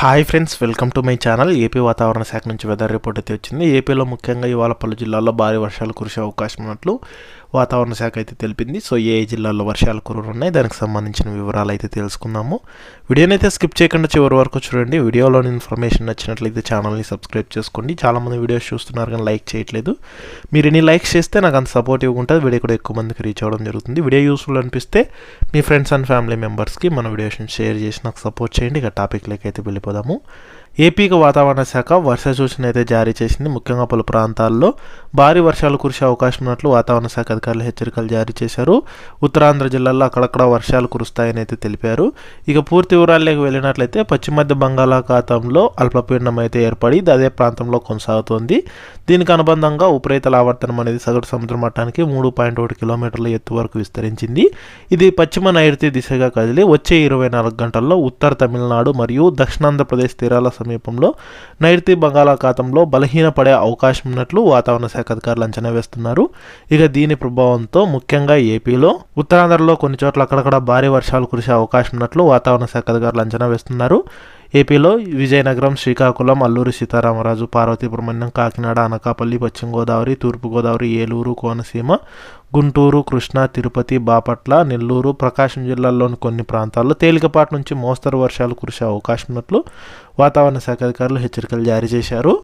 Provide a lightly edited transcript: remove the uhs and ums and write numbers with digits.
Hi friends, welcome to my channel. AP వాతావరణ శాఖ నుంచి వెదర్ రిపోర్ట్ అయితే వచ్చింది. ఏపీలో ముఖ్యంగా ఇవాళ పలు జిల్లాల్లో భారీ వర్షాలు కురిసే అవకాశం ఉన్నట్లు వాతావరణ శాఖ అయితే తెలిపింది. సో ఏ జిల్లాల్లో వర్షాలు కురనున్నాయి, దానికి సంబంధించిన వివరాలు అయితే తెలుసుకుందాము. వీడియోని అయితే స్కిప్ చేయకుండా చివరి వరకు చూడండి. వీడియోలోని ఇన్ఫర్మేషన్ నచ్చినట్లయితే ఛానల్ని సబ్స్క్రైబ్ చేసుకోండి. చాలామంది వీడియోస్ చూస్తున్నారు కానీ లైక్ చేయట్లేదు. మీరు ఎన్ని లైక్స్ చేస్తే నాకు అంత సపోర్టివ్గా ఉంటుంది, వీడియో కూడా ఎక్కువ మందికి రీచ్ అవ్వడం జరుగుతుంది. వీడియో యూస్ఫుల్ అనిపిస్తే మీ ఫ్రెండ్స్ అండ్ ఫ్యామిలీ మెంబర్స్కి మన వీడియోస్ని షేర్ చేసి నాకు సపోర్ట్ చేయండి. ఇక టాపిక్లోకి అయితే వెళ్ళిపోదాము. ఏపీకి వాతావరణ శాఖ వర్ష సూచన అయితే జారీ చేసింది. ముఖ్యంగా పలు ప్రాంతాల్లో భారీ వర్షాలు కురిసే అవకాశం ఉన్నట్లు వాతావరణ శాఖ అధికారులు హెచ్చరికలు జారీ చేశారు. ఉత్తరాంధ్ర జిల్లాల్లో అక్కడక్కడ వర్షాలు కురుస్తాయని అయితే తెలిపారు. ఇక పూర్తి వివరాల్లోకి వెళ్ళినట్లయితే పశ్చిమ మధ్య బంగాళాఖాతంలో అల్పపీడనం అయితే ఏర్పడి అదే ప్రాంతంలో కొనసాగుతోంది. దీనికి అనుబంధంగా ఉపరితల ఆవర్తనం అనేది సగటు సముద్ర మట్టానికి 3.1 కిలోమీటర్ల ఎత్తు వరకు విస్తరించింది. ఇది పశ్చిమ నైరుతి దిశగా కదిలి వచ్చే 24 గంటల్లో ఉత్తర తమిళనాడు మరియు దక్షిణాంధ్రప్రదేశ్ తీరాల సమీపంలో నైరుతి బంగాళాఖాతంలో బలహీనపడే అవకాశం ఉన్నట్లు వాతావరణ శాఖ అధికారులు అంచనా వేస్తున్నారు. ఇక దీని ప్రభావంతో ముఖ్యంగా ఏపీలో ఉత్తరాంధ్రలో కొన్ని చోట్ల అక్కడక్కడ భారీ వర్షాలు కురిసే అవకాశం ఉన్నట్లు వాతావరణ శాఖ అధికారులు అంచనా వేస్తున్నారు. ఏపీలో విజయనగరం, శ్రీకాకుళం, అల్లూరి సీతారామరాజు, పార్వతీపురం, కాకినాడ, అనకాపల్లి, పశ్చిమ గోదావరి, తూర్పుగోదావరి, ఏలూరు, కోనసీమ, గుంటూరు, కృష్ణా, తిరుపతి, బాపట్ల, నెల్లూరు, ప్రకాశం జిల్లాల్లోని కొన్ని ప్రాంతాల్లో తేలికపాటి నుంచి మోస్తరు వర్షాలు కురిసే అవకాశం ఉన్నట్లు వాతావరణ శాఖ అధికారులు హెచ్చరికలు జారీ చేశారు.